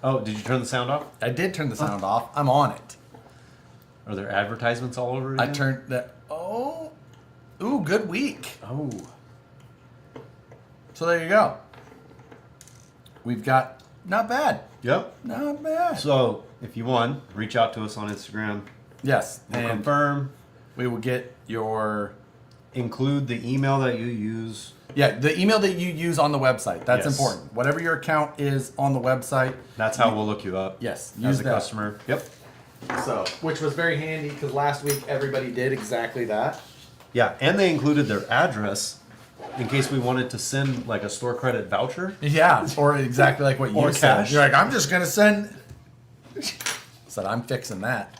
Oh, did you turn the sound off? I did turn the sound off. I'm on it. Are there advertisements all over I again? turned that. Oh. Ooh, good week. Oh. So there you go. We've got, not bad. Yep. Not bad. So if you won, reach out to us on Instagram. Yes, We'll and confirm. we will get your... Include the email that you use. Yeah, the email that you use on the website. That's Yes. important. Whatever your account is on the website. That's how we'll look you up. Yes, As use a that. customer. Yep. So, which was very handy because last week everybody did exactly that. Yeah, and they included their address in case we wanted to send like a store credit voucher. Yeah, or exactly like what you Or said. cash. You're like, I'm just gonna send. Said I'm fixing that.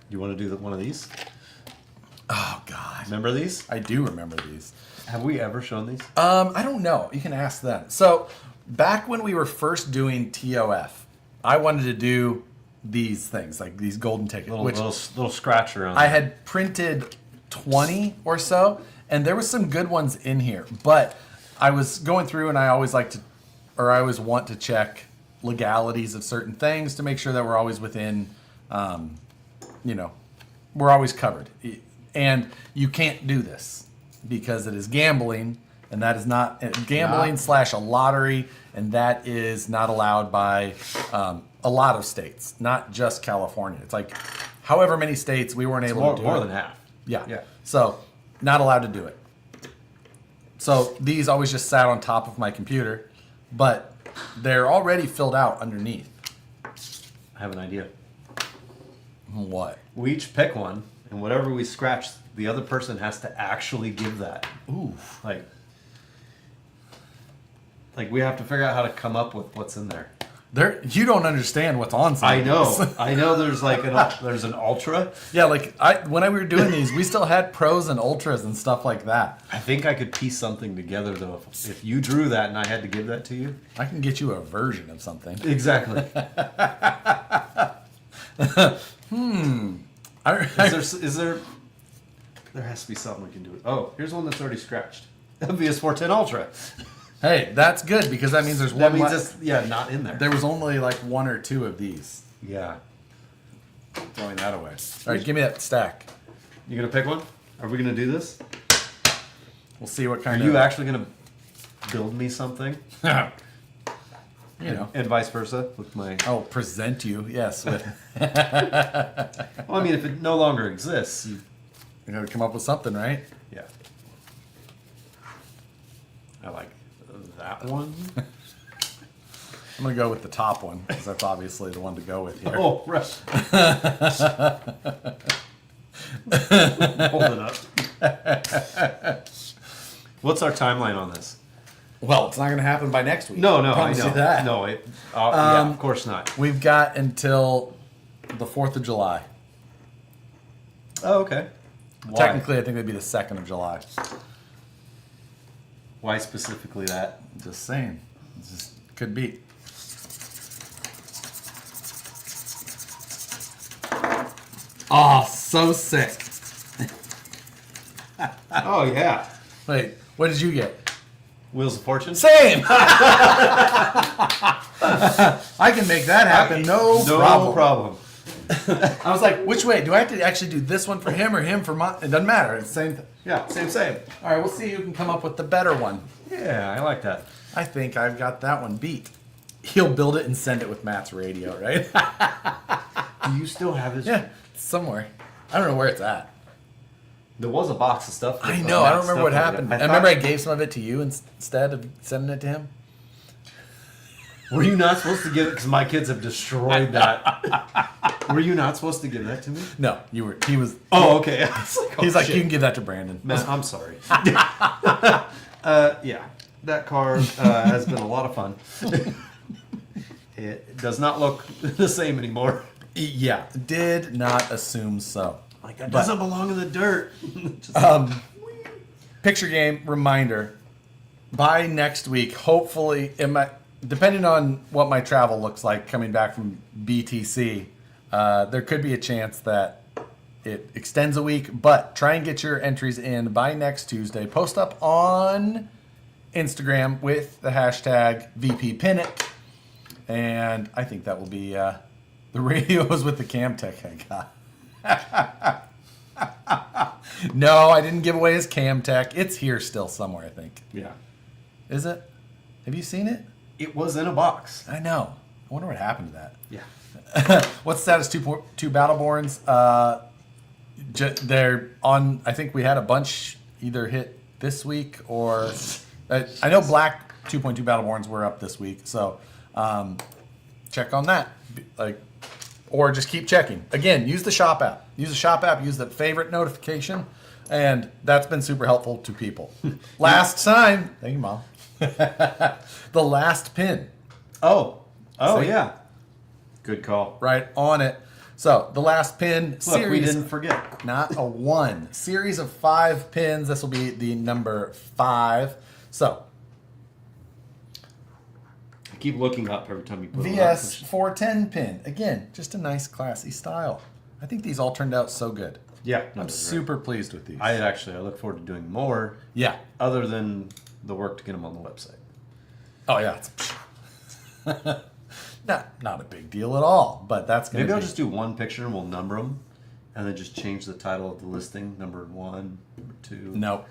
You want to do one of these? Oh God, Remember these? I do remember these. Have we ever shown these? I don't know. You can ask them. So back when we were first doing TOF, I wanted to do these things like these golden tickets, Little, which little scratch around. I had printed 20 or so, and there was some good ones in here. But I was going through, and I always want to check legalities of certain things to make sure that we're always within, we're always covered. And you can't do this because it is gambling, and that is not gambling / a lottery, and that is not allowed by a lot of states, not just California. It's like however many states we weren't able to do more it. than half. Yeah. So, not allowed to do it. So, these always just sat on top of my computer, but they're already filled out underneath. I have an idea. What? We each pick one, and whatever we scratch, the other person has to actually give that. Ooh. Like, Like we have to figure out how to come up with what's in there. You don't understand what's on some I of know. these. I know. There's like there's an ultra. Yeah, like when we were doing these, we still had pros and ultras and stuff like that. I think I could piece something together though. If you drew that and I had to give that to you, I can get you a version of something. exactly. Is there? There has to be something we can do. Oh, here's one that's already scratched. VS410 Ultra. Hey, that's good because that means there's That one. means it's not in there. There was only like one or two of these. Yeah. Throwing that away. All right, give me that stack. You gonna pick one? Are we gonna do this? We'll see what Are kind you of. actually gonna build me something? You know. And vice versa with my. I'll present you. Yes. With, Well, I mean, if it no longer exists, you gotta come up with something, right? yeah. I like that one. I'm gonna go with the top one because that's obviously the one to go with here. Oh, right. Hold it up. What's our timeline on this? Well, it's not gonna happen by next week. No, I Promise know. you that. No, yeah, of course not. We've got until the 4th of July. Oh, okay. Why? Technically, I think it'd be the 2nd of July. Why specifically that? Just saying. It just could be. Oh, so sick. Oh, yeah. Wait, what did you get? Wheels of Fortune? Same! I can make that happen, no problem. I was like, which way? Do I have to actually do this one for him or him for mine? It doesn't matter. It's the same thing. Yeah, same. All right, we'll see who can come up with the better one. Yeah, I like that. I think I've got that one beat. He'll build it and send it with Matt's radio, right? Do you still have his? Yeah, it's somewhere. I don't know where it's at. There was a box of stuff. I know. I don't remember what happened. I remember I gave some of it to you instead of sending it to him. Were you not supposed to give it? Because my kids have destroyed that. Were you not supposed to give that to me? No, you were. He was. Oh, okay. I was like, oh, He's like, shit. you can give that to Brandon. Man, I'm sorry. Yeah, that car has been a lot of fun. It does not look the same anymore. Yeah, did not assume so. Like that doesn't belong in the dirt. Picture game reminder. By next week, hopefully, depending on what my travel looks like coming back from BTC, there could be a chance that it extends a week. But try and get your entries in by next Tuesday. Post up on Instagram with the hashtag VPPinit. And I think that will be the radios with the Camtech I got. No, I didn't give away his Camtech. It's here still somewhere, I think. Yeah. Is it? Have you seen it? It was in a box. I know. I wonder what happened to that. Yeah. What's the status? Two Battleborns. They're on. I think we had a bunch either hit this week or I know Black 2.2 Battleborns were up this week. So check on that. Or just keep checking. Again, use the shop app. Use the shop app. Use the favorite notification, and that's been super helpful to people. Last time, thank you, Mom. The last pin. Oh, See? yeah. Good call. Right on it. So the last pin Look, series. we didn't forget. Not a one. Series of 5 pins. This will be the number 5. So I keep looking up every time you put it up. VS 410 pin. Again, just a nice classy style. I think these all turned out so good. Yeah. I'm super pleased with these. I look forward to doing more. Yeah. Other than the work to get them on the website. Oh yeah. Not a big deal at all, but that's gonna Maybe I'll be- just do one picture and we'll number them, and then just change the title of the listing: number 1, number 2. No.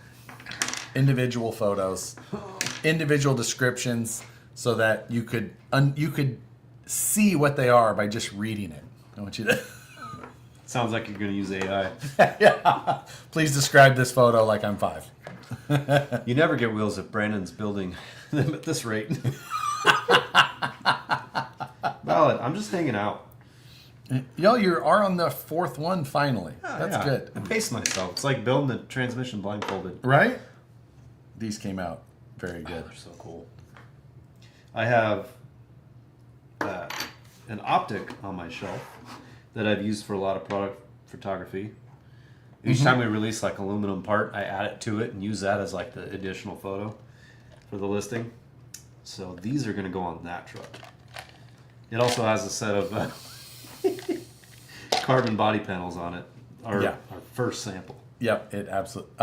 Individual photos, individual descriptions, so that you could see what they are by just reading it. I want you to. Sounds like you're going to use AI. Yeah. Please describe this photo like I'm 5. You never get wheels if Brandon's building them at this rate. Valid. I'm just hanging out. Yo, you are on the 4th one finally. That's Yeah. good. I paced myself. It's like building the transmission blindfolded. Right? These came out very good. They're so cool. I have an optic on my shelf that I've used for a lot of product photography. Each time we release like aluminum part, I add it to it and use that as like the additional photo for the listing. So these are going to go on that truck. It also has a set of carbon body panels on it. Our first sample. Yep, it absolutely.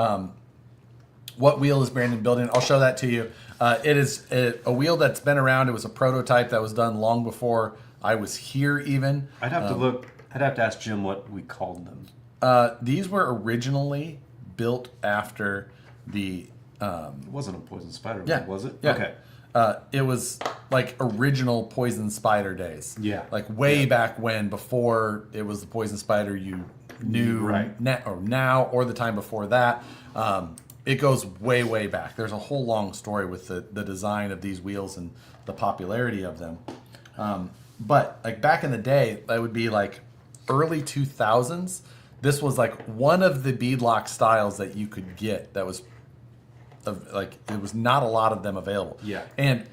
What wheel is Brandon building? I'll show that to you. It is a wheel that's been around. It was a prototype that was done long before I was here even. I'd have to look. I'd have to ask Jim what we called them. These were originally built after the... It wasn't a poison spider, was it? Yeah. Okay. It was like original poison spider days. Yeah. Like way back when, before it was the poison spider you knew right. now or the time before that. It goes way, way back. There's a whole long story with the design of these wheels and the popularity of them. But like back in the day, that would be like early 2000s. This was like one of the beadlock styles that you could get that was like, there was not a lot of them available. Yeah. And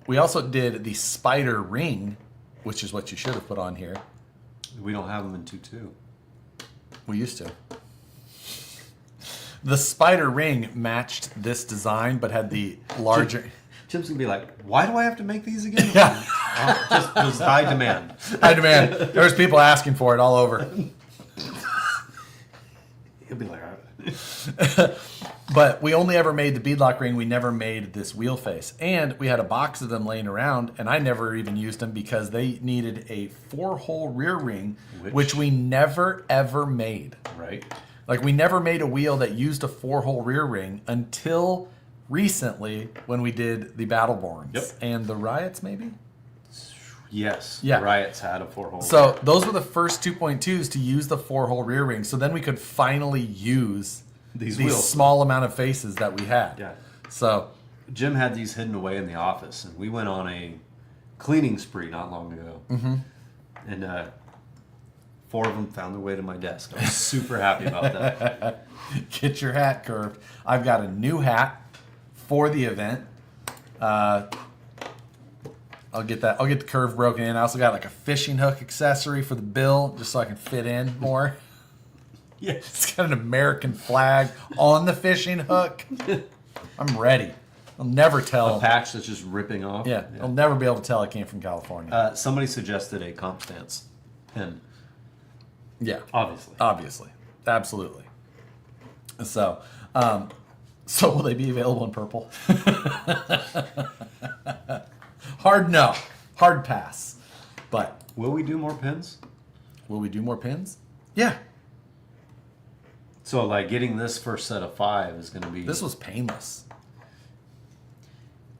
we also did the spider ring, which is what you should have put on here. We don't have them in 2.2. We used to. The spider ring matched this design, but had the larger... Jim's going to be like, why do I have to make these again? Yeah. Just high demand. High demand. There was people asking for it all over. He'll be like, all right. But we only ever made the beadlock ring. We never made this wheel face. And we had a box of them laying around, and I never even used them because they needed a 4-hole rear ring, which we never, ever made. Right. Like, we never made a wheel that used a 4-hole rear ring until recently when we did the Battleborns. Yep. And the Riots, maybe? Yes. Yeah. Riots had a 4-hole. So those were the first 2.2s to use the 4-hole rear ring. So then we could finally use these wheels. small amount of faces that we had. Yeah. So Jim had these hidden away in the office, and we went on a cleaning spree not long ago. Mm-hmm. And 4 of them found their way to my desk. I was super happy about that. get your hat curved. I've got a new hat for the event. I'll get that. I'll get the curve broken in. I also got like a fishing hook accessory for the bill, just so I can fit in more. Yes. It's got an American flag on the fishing hook. I'm ready. I'll never tell. A patch that's just ripping off. Yeah, I'll never be able to tell I came from California. Somebody suggested a comp stance pin. Yeah, Obviously. Absolutely. So, so will they be available in purple? Hard no, hard pass. But Will we do more pins? will we do more pins? Yeah. So, like, getting this first set of 5 is going to be... This was painless.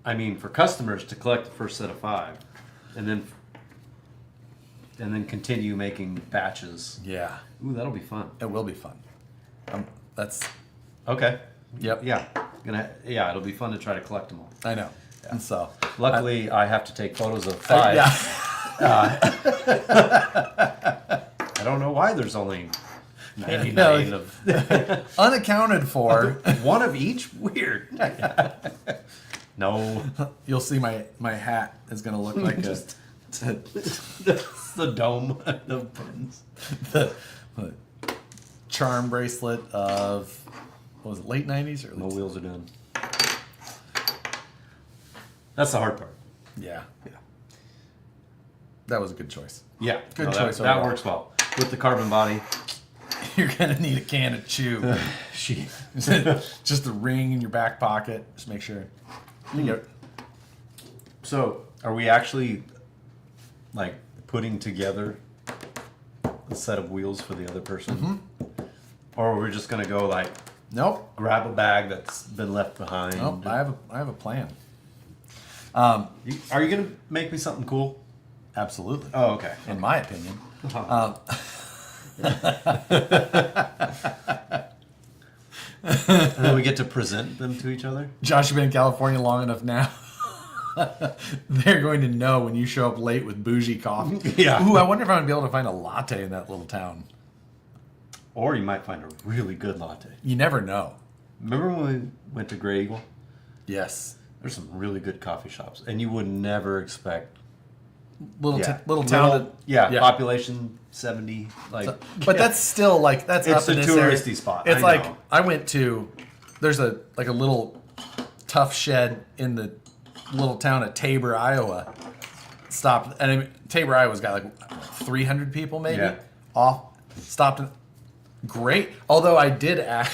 I mean, for customers to collect the first set of 5, and then continue making batches. Yeah, Ooh, that'll be fun. it will be fun. That's Okay. Yep. Yeah. It'll be fun to try to collect them all. I know. And so Luckily, I have to take photos of 5. yeah. I don't know why there's only 99 No. of Unaccounted for. one of each. Weird. No, You'll see my hat is gonna look like Just- the dome of pins. the charm bracelet of what was it, late 90s or No wheels are done. That's the hard part. Yeah, Yeah. that was a good choice. Yeah. Good No, choice That overall. works well with the carbon body. You're gonna need a can of chew. She. Just a ring in your back pocket. Just make sure. You go. So, are we actually like putting together a set of wheels for the other person, or are we just gonna go like Nope. grab a bag that's been left behind? Nope. I have a plan. Are you gonna make me something cool? Absolutely. Oh, okay. In my opinion. And then we get to present them to each other. Josh, you've been in California long enough now. They're going to know when you show up late with bougie coffee. Yeah. Ooh, I wonder if I'm going to be able to find a latte in that little town. Or you might find a really good latte. You never know. Remember when we went to Grey Eagle? Yes. There's some really good coffee shops, and you would never expect little town. population 70. Like, but that's still like that's it's up in a this area. touristy spot. It's I like know. I went to. There's a little tough shed in the little town of Tabor, Iowa. Stopped, and I mean, Tabor, Iowa's got like 300 people maybe. Yeah. Stopped. Great. Although I did ask.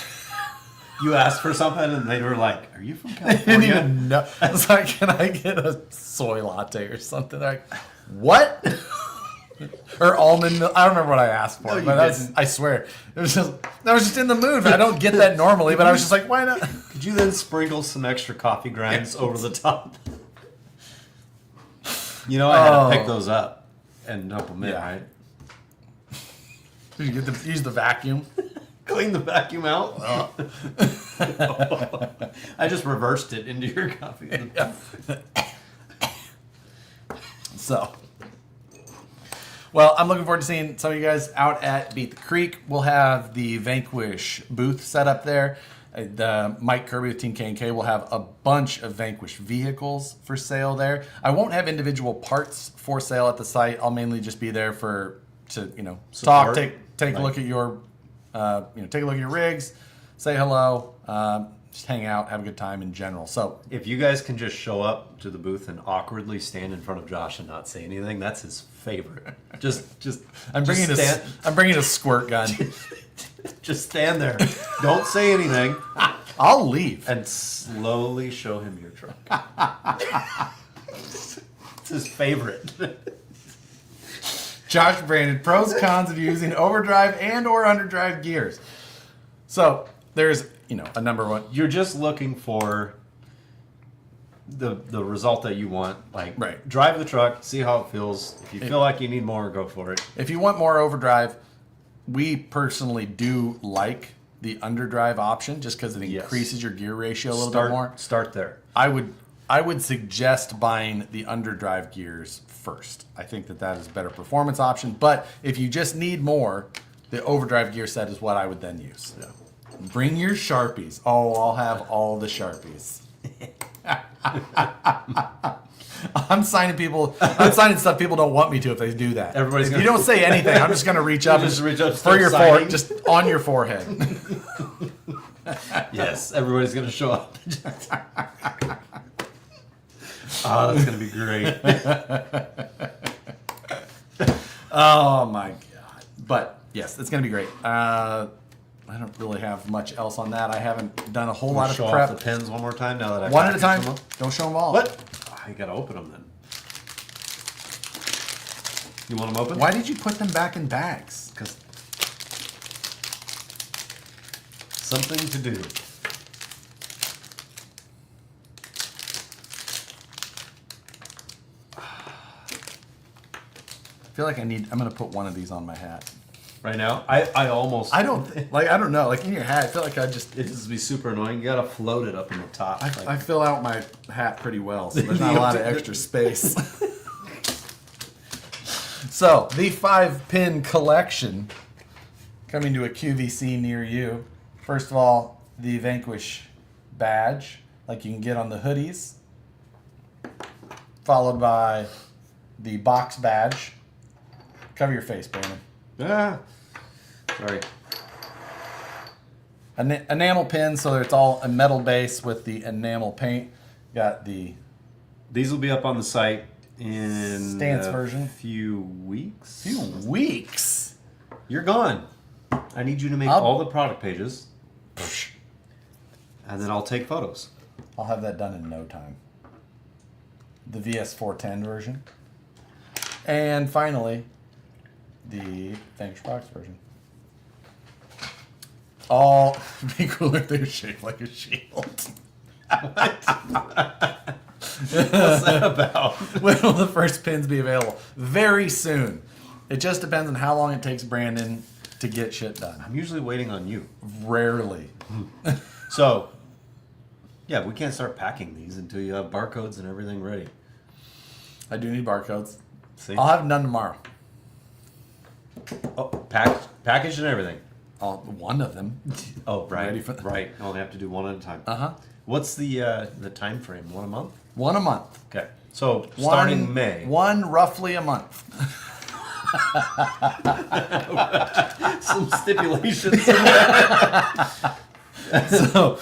You asked for something, and they were like, "Are you from I didn't California?" even know. I was like, "Can I get a soy latte or something?" They're like, "What?" Or almond milk. I don't remember what I asked for, No, you but didn't. I swear I was just in the mood. I don't get that normally, but I was just like, "Why not?" Could you then sprinkle some extra coffee grinds over the top? You know, I had to pick those up and dump them in, Yeah. right? Did you use the vacuum? Clean the vacuum out. I just reversed it into your coffee. Yeah. So, well, I'm looking forward to seeing some of you guys out at Beat the Creek. We'll have the Vanquish booth set up there. The Mike Kirby with Team K&K will have a bunch of Vanquish vehicles for sale there. I won't have individual parts for sale at the site. I'll mainly just be there to talk, Support. take a look at your take a look at your rigs, say hello, just hang out, have a good time in general. So If you guys can just show up to the booth and awkwardly stand in front of Josh and not say anything, that's his favorite. I'm bringing a squirt gun. Just stand there. Don't say anything. I'll leave. And slowly show him your truck. It's his favorite. Josh Brandon, pros, cons of using overdrive and or underdrive gears. So there's, a number one. You're just looking for the result that you want. Like, Right. Drive the truck, see how it feels. If you feel like you need more, go for it. If you want more overdrive, we personally do like the underdrive option just because it increases your gear ratio a little bit more. Start there. I would suggest buying the underdrive gears first. I think that is a better performance option. But if you just need more, the overdrive gear set is what I would then use. Yeah. Bring your Sharpies. Oh, I'll have all the Sharpies. I'm signing stuff people don't want me to if they do that. If you don't say anything, I'm just going to reach up for your forehead, just on your forehead. Yes, everybody's going to show up. Oh, that's going to be great. Oh my god! But yes, it's going to be great. I don't really have much else on that. I haven't done a whole lot of show prep. off the pins one more time now that I've One at a time. packaged them up. Don't show them all. What? I got to open them then. You want them open? Why did you put them back in bags? Because something to do. I feel like I'm going to put one of these on my hat. Right now, I almost. I don't know. Like in your hat, I feel like It just be super annoying. You gotta float it up in the top. I fill out my hat pretty well, so there's not a lot of extra space. So, the 5-pin collection coming to a QVC near you. First of all, the Vanquish badge, like you can get on the hoodies. Followed by the box badge. Cover your face, Brandon. Sorry. Enamel pin, so it's all a metal base with the enamel paint. Got the These will be up on the site in Stance a version. few weeks. few weeks. You're gone. I need you to make all the product pages, and then I'll take photos. I'll have that done in no time. The VS410 version. And finally, the Vanquish box version. All be cooler if they were shaped like a shield. What's that about? When will the first pins be available? Very soon. It just depends on how long it takes Brandon to get shit done. I'm usually waiting on you. Rarely. So, yeah, we can't start packing these until you have barcodes and everything ready. I do need barcodes. See? I'll have them done tomorrow. Oh, packaged and everything. One of them. Oh, right. Ready for Right. I only have to do one at a time. Uh-huh. What's the time frame? One a month? One a month. Okay. So starting May. One roughly a month. Some stipulations in there. So,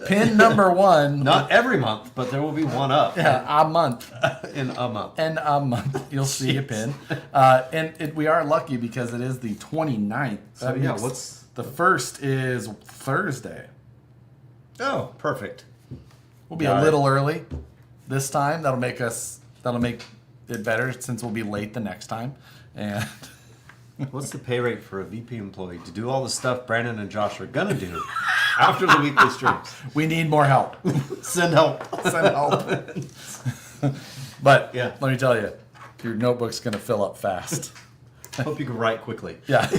pin number 1. Not every month, but there will be one up a month. in a month. And a month, you'll see a pin. And we are lucky because it is the 29th. So yeah, what's the first is Thursday. Oh, perfect. We'll be a little early this time. That'll make it better since we'll be late the next time. And What's the pay rate for a VP employee to do all the stuff Brandon and Josh are gonna do after the weekly streams? we need more help. Send help. Send help. But Yeah. let me tell you, your notebook's gonna fill up fast. Hope you can write quickly. Yeah.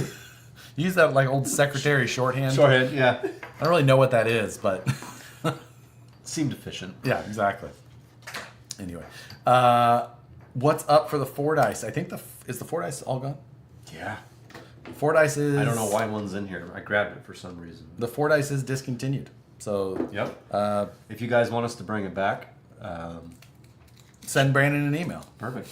Use that like old secretary shorthand. Shorthand, yeah. I don't really know what that is, but Seemed efficient. yeah, exactly. Anyway, what's up for the Fordyce? I think is the Fordyce all gone? Yeah. Fordyce is. I don't know why one's in here. I grabbed it for some reason. The Fordyce is discontinued. So Yep. If you guys want us to bring it back, send Brandon an email. perfect.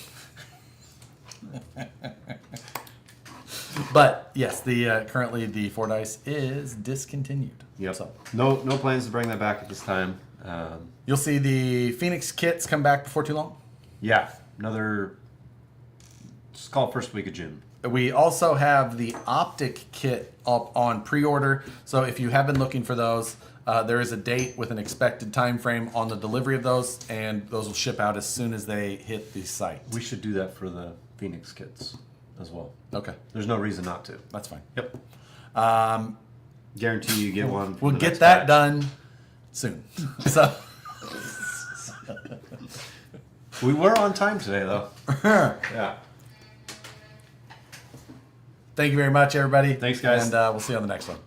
But yes, the currently the Fordyce is discontinued. Yep. So No plans to bring that back at this time. you'll see the Phoenix kits come back before too long. Yeah. Another. Just call it first week of June. We also have the Optic kit up on pre-order. So if you have been looking for those, there is a date with an expected time frame on the delivery of those, and those will ship out as soon as they hit the site. We should do that for the Phoenix kits as well. Okay, There's no reason not to. that's fine. Yep. Um, Guarantee you get one. we'll get that done soon. So We were on time today, though. Yeah. thank you very much, everybody. Thanks, guys. And we'll see you on the next one.